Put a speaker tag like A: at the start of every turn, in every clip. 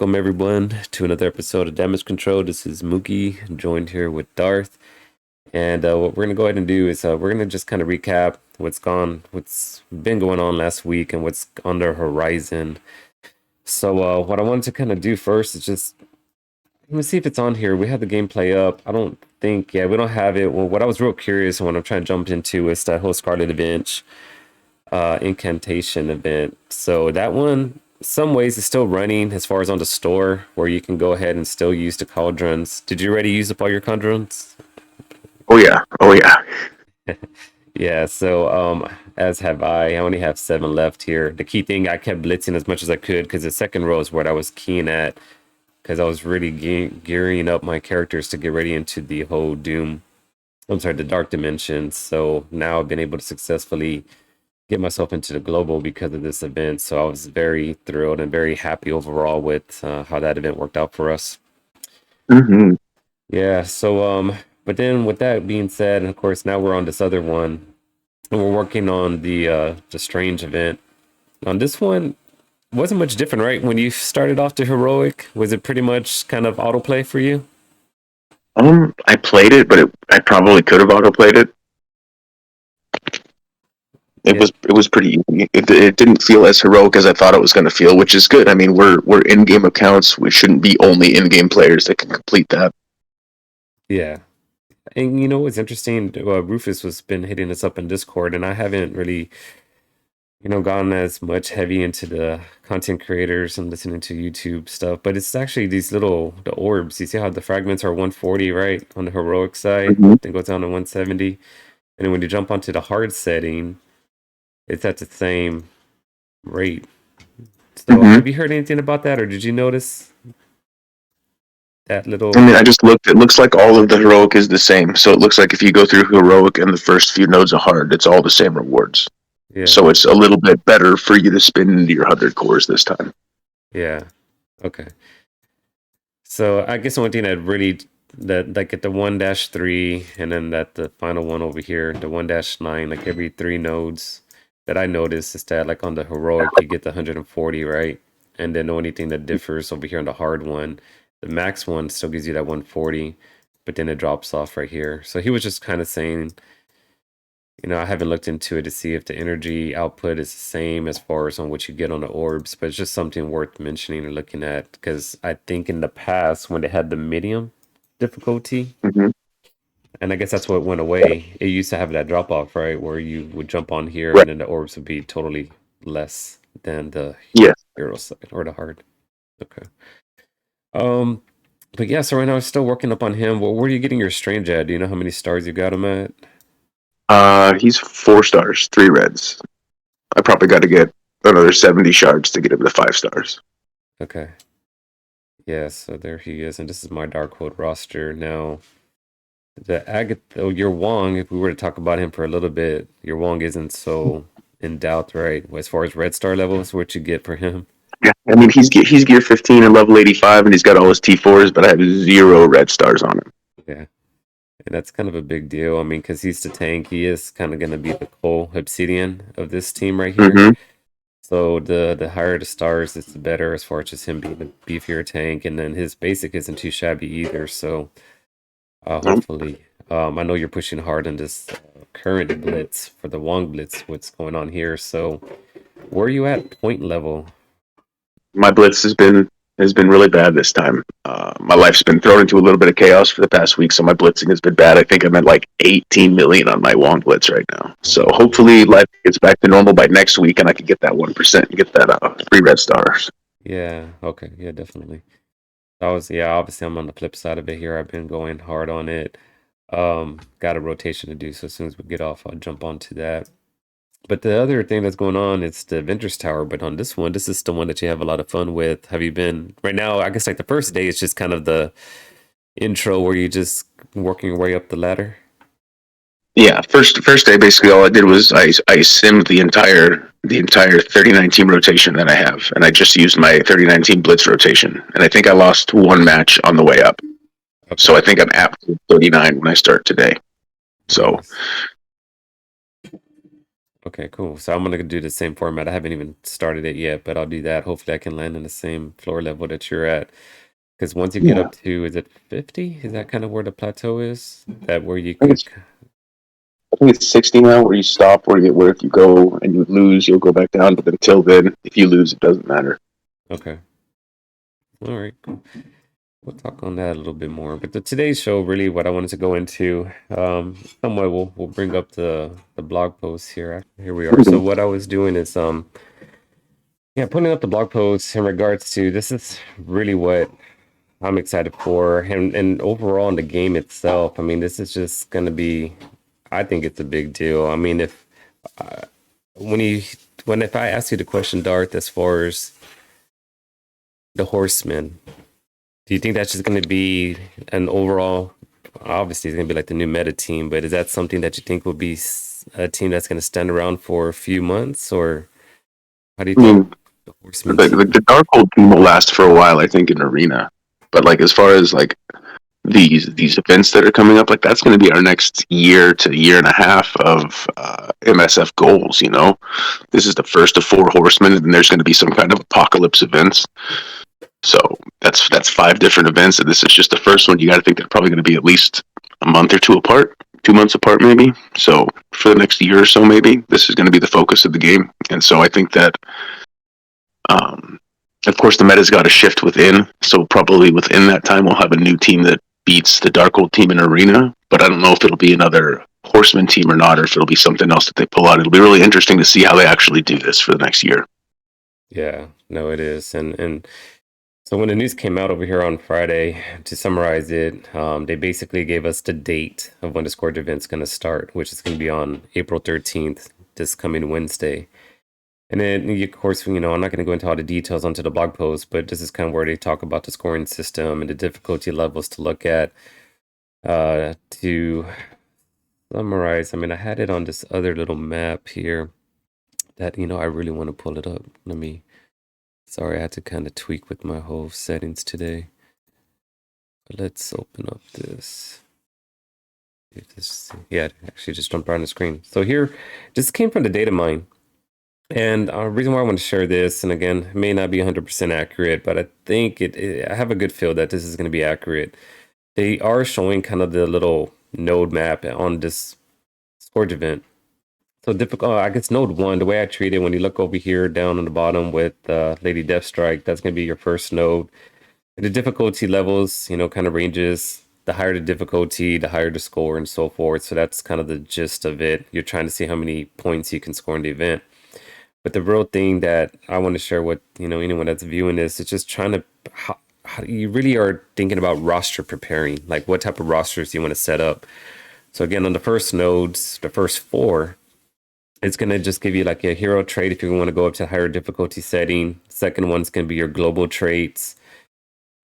A: Welcome everyone to another episode of Damage Control. This is Mookie, joined here with Darth, and what we're gonna go ahead and do is we're gonna just kind of recap what's been going on last week, and what's on the horizon. So what I wanted to kind of do first is just let me see if it's on here. We have the gameplay up. I don't think, yeah, we don't have it. Well, what I was real curious and what I'm trying to jump into is that whole Scarlet event, incantation event. So that one, some ways, is still running as far as on the store where you can go ahead and still use the cauldrons. Did you already use up all your cauldrons?
B: Oh yeah, oh yeah.
A: Yeah, so as have I. I only have 7 left here. The key thing, I kept blitzing as much as I could because the second row is what I was keying at because I was really gearing up my characters to get ready into the whole Doom. I'm sorry, the Dark Dimensions. So now I've been able to successfully get myself into the global because of this event. So I was very thrilled and very happy overall with how that event worked out for us.
B: hmm
A: Yeah. So but then with that being said, and of course now we're on this other one, and we're working on the strange event. On this one, wasn't much different, right? When you started off the heroic, was it pretty much kind of autoplay for you?
B: I played it, but I probably could have autoplayed it. It
A: Yeah.
B: was it was pretty easy. It didn't feel as heroic as I thought it was going to feel, which is good. I mean, we're in-game accounts. We shouldn't be only in-game players that can complete that.
A: Yeah. And you know what's interesting? Rufus was been hitting us up in Discord, and I haven't really gone as much heavy into the content creators and listening to YouTube stuff, but it's actually these little the orbs. You see how the fragments are 140, right, on the heroic side,
B: hmm
A: then goes down to 170, and then when you jump onto the hard setting, it's at the same rate. So,
B: hmm
A: have you heard anything about that, or did you notice that
B: I
A: little?
B: mean, I just looked. It looks like all of the heroic is the same. So it looks like if you go through heroic and the first few nodes are hard, it's all the same rewards.
A: Yeah,
B: So it's a little bit better for you to spin into your 100 cores this time.
A: yeah, okay. So I guess the one thing that really that like at the 1-3 and then that the final one over here, the 1-9, like every 3 nodes that I noticed is that like on the heroic you get the 140, right? And then the only thing that differs over here on the hard one, the max one still gives you that 140, but then it drops off right here. So he was just kind of saying, I haven't looked into it to see if the energy output is the same as far as on what you get on the orbs, but it's just something worth mentioning or looking at because I think in the past when they had the medium difficulty,
B: hmm
A: and I guess that's what went away, it used to have that drop off, right? Where you would jump on here
B: Right.
A: and then the orbs would be totally less than the
B: Yeah.
A: hero side or the hard. Okay. Um, but yeah, so right now I'm still working up on him. Well, where are you getting your strange at? Do you know how many stars you got him at?
B: He's 4 stars, 3 reds. I probably got to get another 70 shards to get him to 5 stars.
A: Okay. Yeah, so there he is, and this is my Darkhold roster. Now, the Agatha, your Wong, if we were to talk about him for a little bit, your Wong isn't so in doubt, right? As far as red star levels, what you get for him.
B: Yeah, I mean he's gear 15 and level 85, and he's got all his T4s, but I have 0 red stars on him.
A: Yeah, and that's kind of a big deal. I mean, because he's the tank, he is kind of going to be the Cole Obsidian of this team right here.
B: hmm
A: So the higher the stars, it's the better as far as just him being the beefier tank, and then his basic isn't too shabby either. So hopefully, I know you're pushing hard on this current blitz for the Wong blitz. What's going on here? So, where are you at point level?
B: My blitz has been really bad this time. My life's been thrown into a little bit of chaos for the past week, so my blitzing has been bad. I think I'm at like 18 million on my Wong blitz right now. So
A: Oh man,
B: hopefully life gets back to normal by next week, and I can get that 1% and get that 3 red stars.
A: yeah, okay, yeah, definitely. Yeah, obviously I'm on the flip side of it here. I've been going hard on it. Got a rotation to do, so as soon as we get off, I'll jump onto that. But the other thing that's going on is the Avengers Tower. But on this one, this is the one that you have a lot of fun with. Have you been right now? I guess like the first day is just kind of the intro where you just working your way up the ladder.
B: Yeah, first day basically all I did was I simmed the entire 39 team rotation that I have, and I just used my 39 team blitz rotation, and I think I lost 1 match on the way up. So I
A: Okay,
B: think I'm at 39 when I start today. So
A: nice. Okay, cool. So I'm gonna do the same format. I haven't even started it yet, but I'll do that. Hopefully, I can land in the same floor level that you're at. Because once you get
B: Yeah,
A: up to, is it 50? Is that kind of where the plateau is? That where you
B: I think
A: could,
B: it's I think it's 60 now, where you stop, where if you go and you lose, you'll go back down. But until then, if you lose, it doesn't matter.
A: okay. All right, cool. We'll talk on that a little bit more. But today's show, really, what I wanted to go into, somewhat we'll bring up the blog post here. Here we are. So
B: Mhm.
A: what I was doing is yeah, putting up the blog post in regards to this is really what I'm excited for, and overall in the game itself. I mean, this is just gonna be. I think it's a big deal. I mean, if when you when if I ask you the question, Darth, as far as the horsemen, do you think that's just going to be an overall? Obviously, it's going to be like the new meta team, but is that something that you think will be a team that's going to stand around for a few months, or how do you
B: I
A: think
B: mean,
A: the
B: the,
A: horsemen
B: the,
A: team?
B: the Darkhold team will last for a while, I think, in Arena. But like as far as like these events that are coming up, like that's going to be our next year to year and a half of MSF goals. You know, this is the first of four horsemen, and there's going to be some kind of apocalypse events. So that's five different events, and this is just the first one. You got to think they're probably going to be at least a month or two apart, 2 months apart, maybe. So for the next year or so, maybe this is going to be the focus of the game. And so I think that, um, of course, the meta's got to shift within. So probably within that time, we'll have a new team that beats the Darkhold team in Arena. But I don't know if it'll be another Horseman team or not, or if it'll be something else that they pull out. It'll be really interesting to see how they actually do this for the next year.
A: Yeah, no, it is, and so when the news came out over here on Friday, to summarize it, they basically gave us the date of when the Scourge event's going to start, which is going to be on April 13th, this coming Wednesday. And then, of course, I'm not going to go into all the details onto the blog post, but this is kind of where they talk about the scoring system and the difficulty levels to look at. To summarize, I mean, I had it on this other little map here that, I really want to pull it up. Sorry, I had to kind of tweak with my whole settings today. But let's open up this. Yeah, it actually just jumped right on the screen. So here, this came from the data mine. And the reason why I want to share this, and again, it may not be 100% accurate, but I think I have a good feel that this is going to be accurate. They are showing kind of the little node map on this Scourge event. So difficult, I guess node one, the way I treat it, when you look over here down on the bottom with Lady Deathstrike, that's going to be your first node. And the difficulty levels, kind of ranges. The higher the difficulty, the higher the score, and so forth. So that's kind of the gist of it. You're trying to see how many points you can score in the event. But the real thing that I want to share with anyone that's viewing this is just trying to how you really are thinking about roster preparing, like what type of rosters you want to set up. So again, on the first nodes, the first four, it's gonna just give you like a hero trait if you want to go up to higher difficulty setting. Second one's gonna be your global traits.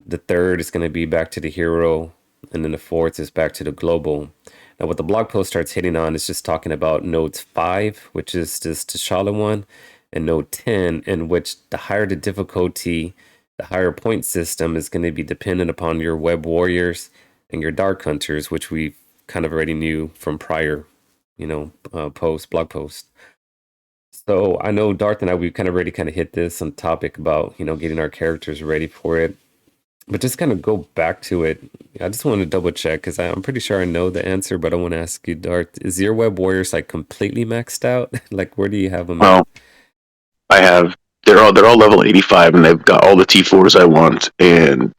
A: The third is gonna be back to the hero, and then the fourth is back to the global. Now, what the blog post starts hitting on is just talking about nodes 5, which is this T'Challa one, and node 10, in which the higher the difficulty, the higher point system is going to be dependent upon your web warriors and your dark hunters, which we kind of already knew from prior, blog posts. So I know Darth and I, we kind of already kind of hit this on topic about, getting our characters ready for it. But just kind of go back to it. I just want to double check because I'm pretty sure I know the answer, but I want to ask you, Dart, is your web warriors like completely maxed out? Like, where do you have them at?
B: Well, I have they're all level 85, and they've got all the T4s I want. And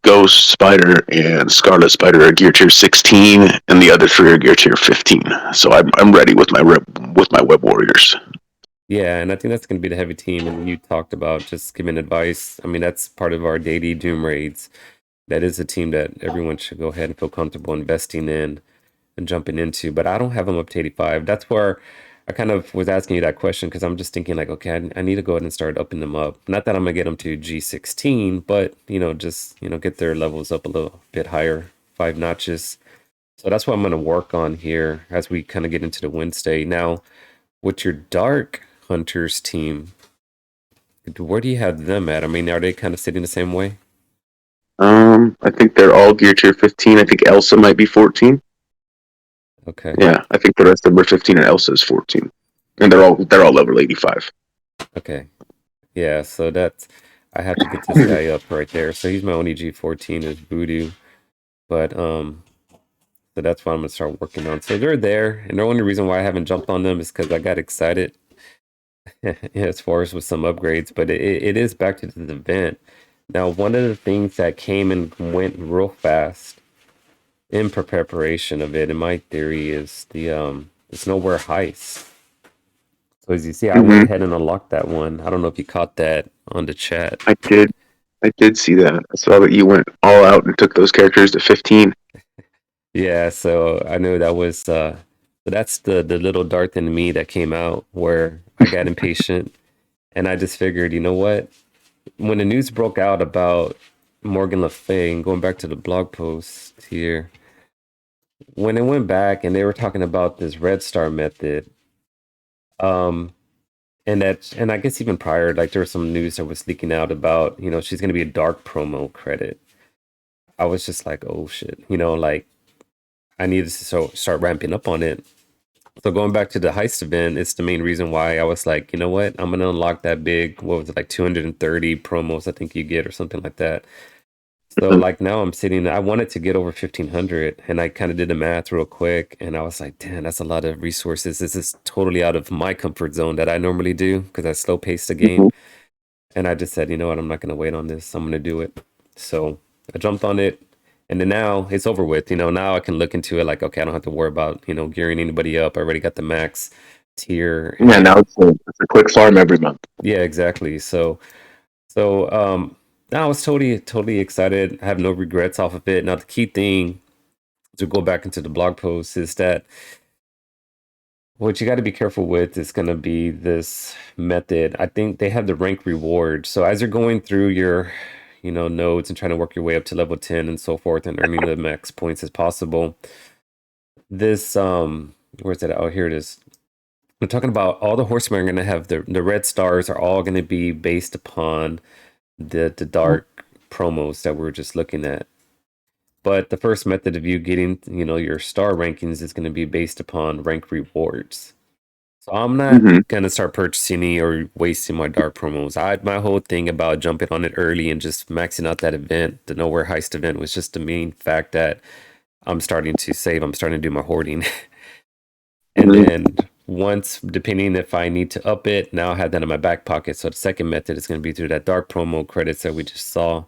B: Ghost Spider and Scarlet Spider are gear tier 16, and the other three are gear tier 15. So I'm ready with my web warriors.
A: Yeah, and I think that's going to be the heavy team. And you talked about just giving advice. I mean, that's part of our daily Doom raids. That is a team that everyone should go ahead and feel comfortable investing in and jumping into. But I don't have them up to 85. That's where I kind of was asking you that question because I'm just thinking like, okay, I need to go ahead and start upping them up. Not that I'm gonna get them to G16, but just get their levels up a little bit higher, 5 notches. So that's what I'm gonna work on here as we kind of get into the Wednesday. Now, with your Dark Hunters team, where do you have them at? I mean, are they kind of sitting the same way?
B: I think they're all gear tier 15. I think Elsa might be 14.
A: Okay.
B: Yeah, I think the rest of them are 15, and Elsa is 14. and they're all level 85.
A: Okay. Yeah, so that's I have to get this guy up right there. So he's my only G14 is Voodoo. But so that's what I'm gonna start working on. So they're there, and the only reason why I haven't jumped on them is because I got excited as far as with some upgrades. But it is back to the event. Now, one of the things that came and went real fast in preparation of it, in my theory, is the Nowhere Heist. So as you see, I went
B: Hmm.
A: ahead and unlocked that one. I don't know if you caught that on the chat.
B: I did see that. I saw that you went all out and took those characters to 15.
A: Yeah, so I know that was so that's the little Darth in me that came out where I got impatient and I just figured, you know what? When the news broke out about Morgan Le Fay, and going back to the blog post here, when it went back and they were talking about this Red Star method, um, and I guess even prior, like there was some news that was leaking out about, she's gonna be a dark promo credit. I was just like, oh shit, like I needed to start ramping up on it. So going back to the heist event, it's the main reason why I was like, you know what, I'm gonna unlock that big, what was it, like 230 promos I think you get or something like that. So
B: Mhm.
A: like now I'm sitting, I wanted to get over 1500 and I kind of did the math real quick and I was like, damn, that's a lot of resources. This is totally out of my comfort zone that I normally do because I slow pace the game.
B: Mhm.
A: And I just said, you know what, I'm not gonna wait on this. I'm gonna do it. So I jumped on it. And then now it's over with. Now I can look into it like, okay, I don't have to worry about, gearing anybody up. I already got the max tier.
B: Yeah, now
A: And
B: it's a quick farm every month.
A: yeah, exactly. So now I was totally excited. I have no regrets off of it. Now the key thing to go back into the blog post is that what you got to be careful with is going to be this method. I think they have the rank reward. So as you're going through your, nodes and trying to work your way up to level 10 and so forth and earning the max points as possible, this where's it? Oh, here it is. We're talking about all the horsemen are going to have the red stars are all going to be based upon the dark promos that we're just looking at. But the first method of you getting, your star rankings is going to be based upon rank rewards. So I'm not
B: Hmm.
A: gonna start purchasing any or wasting my dark promos. My whole thing about jumping on it early and just maxing out that event, the Nowhere Heist event, was just the main fact that I'm starting to save. I'm starting to do my hoarding. And
B: Hmm.
A: then once, depending if I need to up it, now I have that in my back pocket. So the second method is going to be through that dark promo credits that we just saw.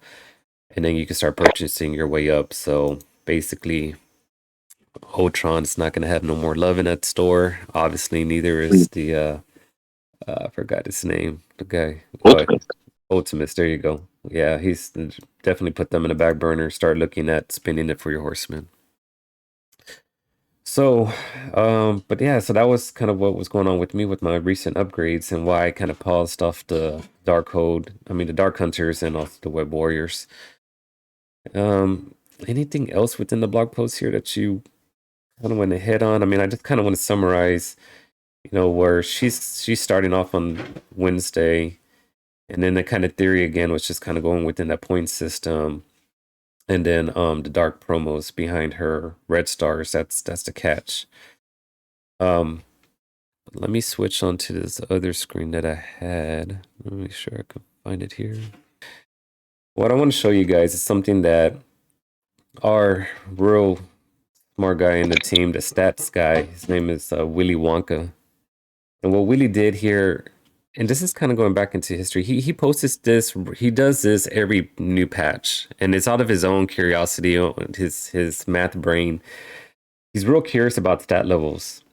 A: And then you can start purchasing your way up. So basically, Ultron's not going to have no more love in that store. Obviously, neither is the I forgot his name. The guy. Oh,
B: Ultimate.
A: Ultimus. There you go. Yeah, he's definitely put them in the back burner. Start looking at spinning it for your horsemen. So, but yeah, so that was kind of what was going on with me with my recent upgrades and why I kind of paused off the the Dark Hunters and also the Web Warriors. Um, Anything else within the blog post here that you kind of want to hit on? I mean, I just kind of want to summarize, where she's starting off on Wednesday. And then the kind of theory again was just kind of going within that point system. And then the dark promos behind her red stars. That's the catch. Um Let me switch onto this other screen that I had. Let me make sure I can find it here. What I want to show you guys is something that our real smart guy in the team, the stats guy, his name is Willy Wonka. And what Willie did here, and this is kind of going back into history, he posts this, he does this every new patch, and it's out of his own curiosity, his math brain. He's real curious about stat levels.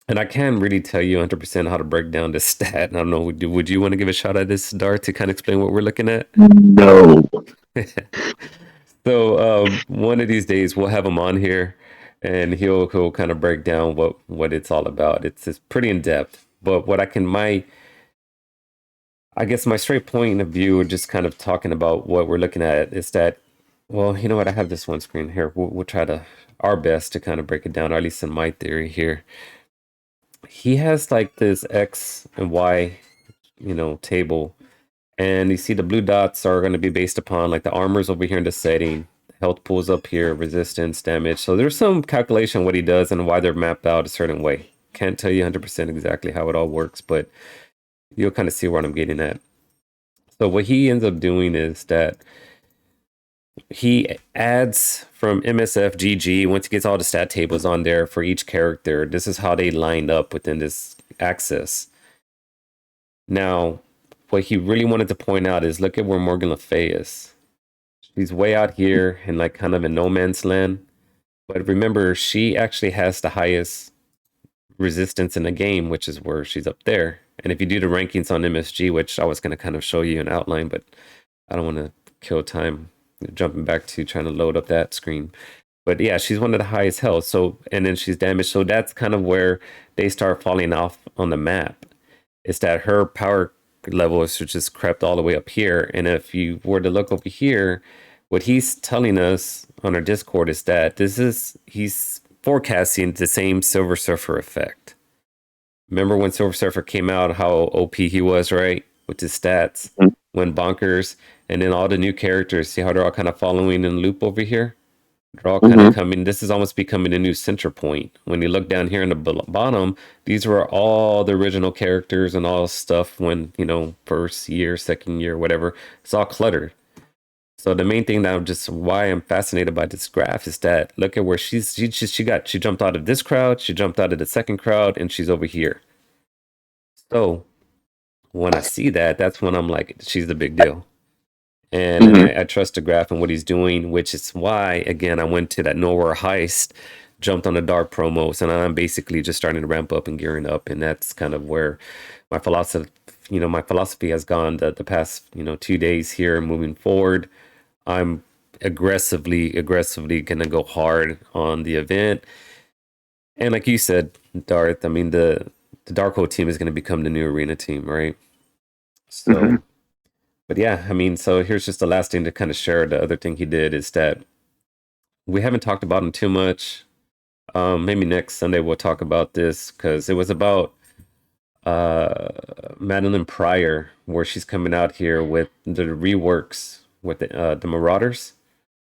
A: And I can't really tell you 100% how to break down this stat. I don't know, would you want to give a shot at this, Dart, to kind of explain what we're looking at?
B: No.
A: So one of these days we'll have him on here and he'll kind of break down what it's all about. It's pretty in depth. But what I guess my straight point of view, just kind of talking about what we're looking at, is that, well, you know what? I have this one screen here. We'll try to our best to kind of break it down, or at least in my theory here. He has like this X and Y, table, and you see the blue dots are going to be based upon like the armors over here in the setting, health pools up here, resistance, damage. So there's some calculation what he does and why they're mapped out a certain way. can't tell you 100% exactly how it all works, but you'll kind of see what I'm getting at. So what he ends up doing is that he adds from MSF GG, once he gets all the stat tables on there for each character, this is how they lined up within this axis. Now, what he really wanted to point out is look at where Morgan Le Fay is. She's way out here and like kind of in no man's land. But remember, she actually has the highest resistance in the game, which is where she's up there. And if you do the rankings on MSG, which I was going to kind of show you an outline, but I don't want to kill time jumping back to trying to load up that screen. But yeah, she's one of the highest health. So, and then she's damaged. So that's kind of where they start falling off on the map. It's that her power level is just crept all the way up here. And if you were to look over here, what he's telling us on our Discord is that he's forecasting the same Silver Surfer effect. Remember when Silver Surfer came out, how OP he was, right? With his stats, went bonkers. And then all the new characters, see how they're all kind of following in loop over here? They're all kind of coming. This is almost becoming a new center point. When you look down here in the bottom, these were all the original characters and all stuff when, first year, second year, whatever. It's all cluttered. So the main thing why I'm fascinated by this graph is that look at where she jumped out of this crowd, she jumped out of the second crowd, and she's over here. So when I see that, that's when I'm like, she's the big deal. And I trust the graph and what he's doing, which is why, again, I went to that Nowhere Heist, jumped on the Dark promos, and I'm basically just starting to ramp up and gearing up. And that's kind of where my philosophy has gone the past, 2 days here moving forward. I'm aggressively going to go hard on the event. And like you said, Darth, I mean, the Darkhold team is going to become the new arena team, right? So, but yeah, I mean, so here's just the last thing to kind of share. The other thing he did is that we haven't talked about him too much. Maybe next Sunday we'll talk about this because it was about Madeline Pryor, where she's coming out here with the reworks with the Marauders.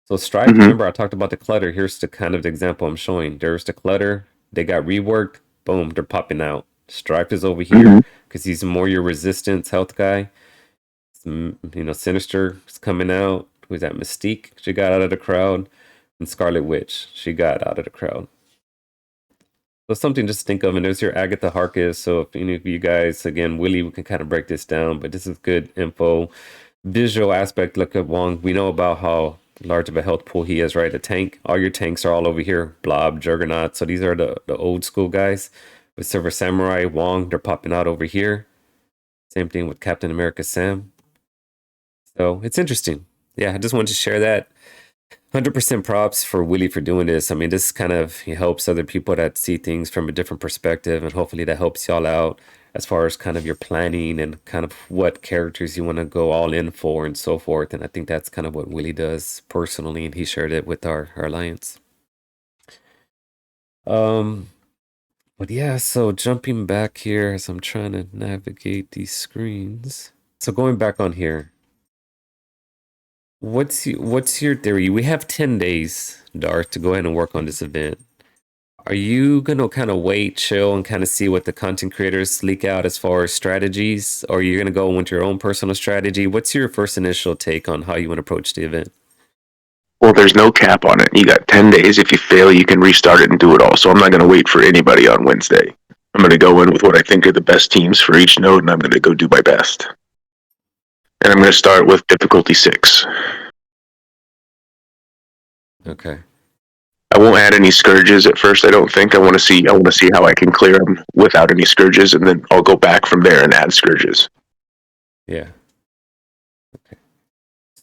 A: So Stripe, remember I talked about the clutter. Here's the kind of the example I'm showing. There's the clutter. They got reworked. Boom, they're popping out. Stripe is over here because he's more your resistance health guy. Sinister is coming out. Who's that? Mystique. She got out of the crowd. And Scarlet Witch. She got out of the crowd. So something just to think of. And there's your Agatha Harkness. So if any of you guys, again, Willie, we can kind of break this down. But this is good info. Visual aspect. Look at Wong. We know about how large of a health pool he is, right? A tank. All your tanks are all over here. Blob, Juggernaut. So these are the old school guys. With Silver Samurai, Wong, they're popping out over here. Same thing with Captain America Sam. So it's interesting. Yeah, I just wanted to share that. 100% props for Willie for doing this. I mean, this kind of helps other people that see things from a different perspective, and hopefully that helps y'all out as far as kind of your planning and kind of what characters you want to go all in for and so forth. And I think that's kind of what Willie does personally, and he shared it with our alliance. But yeah, so jumping back here as I'm trying to navigate these screens. So going back on here. What's your theory? We have 10 days, Darth, to go ahead and work on this event. Are you going to kind of wait, chill, and kind of see what the content creators leak out as far as strategies? Or are you going to go with your own personal strategy? What's your first initial take on how you want to approach the event?
B: Well, there's no cap on it. You got 10 days. If you fail, you can restart it and do it all. So I'm not going to wait for anybody on Wednesday. I'm going to go in with what I think are the best teams for each node, and I'm going to go do my best. And I'm going to start with difficulty 6.
A: Okay.
B: I won't add any scourges at first. I don't think. I want to see how I can clear them without any scourges, and then I'll go back from there and add scourges.
A: Yeah. Okay.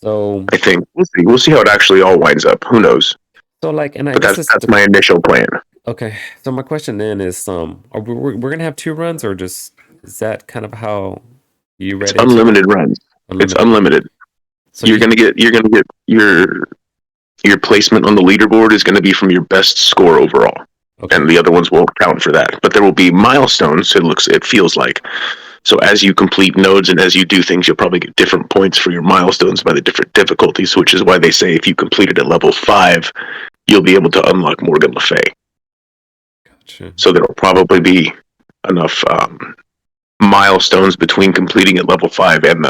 A: So
B: I think we'll see how it actually all winds up. Who knows?
A: So like, and
B: but that's my initial plan.
A: Okay. So my question then is, are we're gonna have 2 runs, or just is that kind of how you read it?
B: It's unlimited runs. It's unlimited. So you're gonna get your placement on the leaderboard is going to be from your best score overall, and the other ones won't count for that. But there will be milestones. It feels like. So as you complete nodes and as you do things, you'll probably get different points for your milestones by the different difficulties, which is why they say if you complete it at level 5, you'll be able to unlock Morgan Le Fay.
A: Gotcha.
B: So there'll probably be enough milestones between completing at level 5 and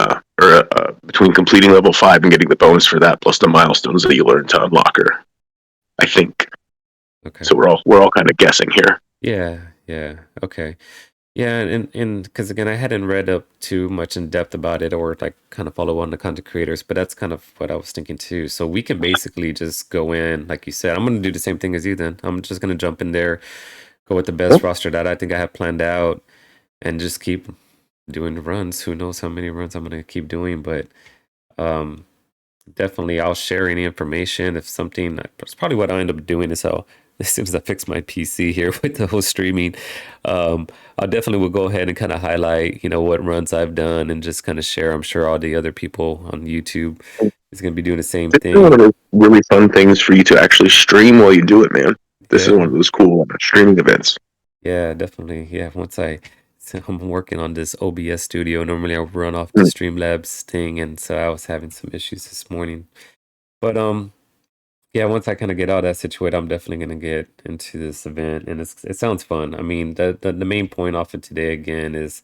B: between completing level 5 and getting the bonus for that, plus the milestones that you learn to unlock her. I think.
A: Okay.
B: So we're all kind of guessing here.
A: Yeah. Okay. Yeah, and because again, I hadn't read up too much in depth about it or like kind of follow on the content creators, but that's kind of what I was thinking too. So we can basically just go in, like you said. I'm gonna do the same thing as you then. I'm just gonna jump in there, go with the best roster that I think I have planned out, and just keep doing the runs. Who knows how many runs I'm gonna keep doing, but um definitely I'll share any information if something. That's probably what I end up doing is how as soon as I fix my PC here with the whole streaming, um, I definitely will go ahead and kind of highlight, what runs I've done and just kind of share. I'm sure all the other people on YouTube is going to be doing the same
B: This is one
A: thing.
B: of those really fun things for you to actually stream while you do it, man. This is one
A: Yeah,
B: of those cool streaming events.
A: yeah, definitely. Yeah, so I'm working on this OBS studio. Normally I run off the
B: Mm.
A: Streamlabs thing, and so I was having some issues this morning. But yeah, once I kind of get all that situated, I'm definitely gonna get into this event, and it sounds fun. I mean, the main point off of today again is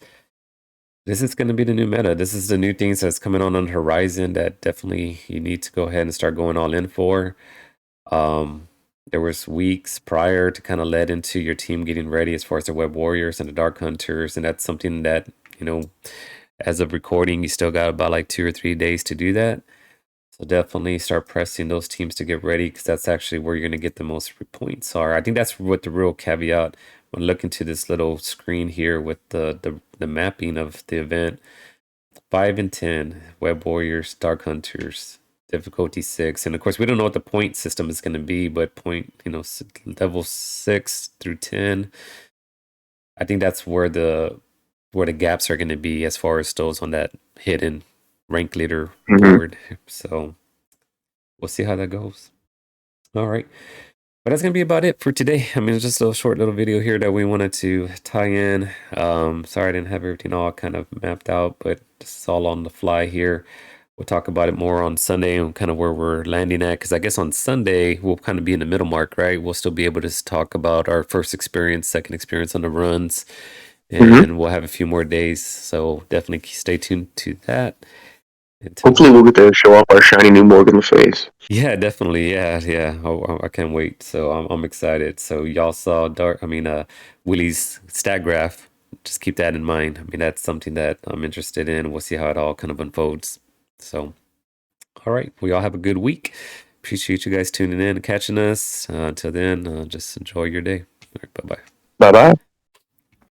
A: this is gonna be the new meta. This is the new things that's coming on the horizon that definitely you need to go ahead and start going all in for. Um, there was weeks prior to kind of led into your team getting ready as far as the Web Warriors and the Dark Hunters, and that's something that as of recording, you still got about like 2 or 3 days to do that. So definitely start pressing those teams to get ready because that's actually where you're going to get the most points are. I think that's what the real caveat when looking to this little screen here with the mapping of the event. 5 and 10, Web Warriors, Dark Hunters, difficulty 6, and of course we don't know what the point system is going to be, but level 6 through 10. I think that's where the gaps are going to be as far as those on that hidden rank leader
B: Mm-hmm.
A: board. So we'll see how that goes. All right. But that's going to be about it for today. I mean, it's just a short little video here that we wanted to tie in. Sorry I didn't have everything all kind of mapped out, but this is all on the fly here. We'll talk about it more on Sunday and kind of where we're landing at. Because I guess on Sunday, we'll kind of be in the middle mark, right? We'll still be able to talk about our first experience, second experience on the runs,
B: Mm-hmm.
A: and we'll have a few more days. So definitely stay tuned to that. Until
B: Hopefully,
A: then.
B: we'll get to show off our shiny new Morgan Le Fay's.
A: Yeah, definitely. Yeah. I can't wait. So I'm excited. So y'all saw Willie's stat graph. Just keep that in mind. I mean, that's something that I'm interested in. We'll see how it all kind of unfolds. So, all right. We all have a good week. Appreciate you guys tuning in and catching us. Until then, just enjoy your day. All right, bye bye.
B: Bye bye.